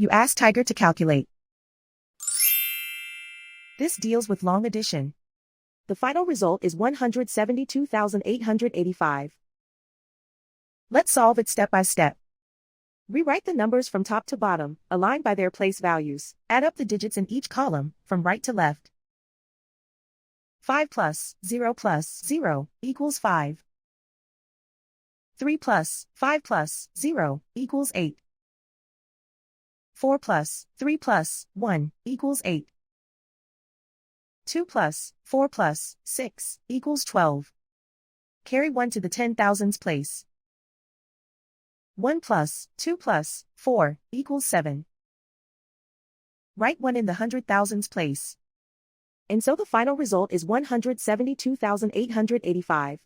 You ask Tiger to calculate. This deals with long addition. The final result is 172,885. Let's solve it step by step. Rewrite the numbers from top to bottom, aligned by their place values. Add up the digits in each column, from right to left. 5 plus 0 plus 0 equals 5. 3 plus 5 plus 0 equals 8. 4 plus 3 plus 1 equals 8. 2 plus 4 plus 6 equals 12. Carry 1 to the 10,000s place. 1 plus 2 plus 4 equals 7. Write 1 in the 100,000s place. And so the final result is 172,885.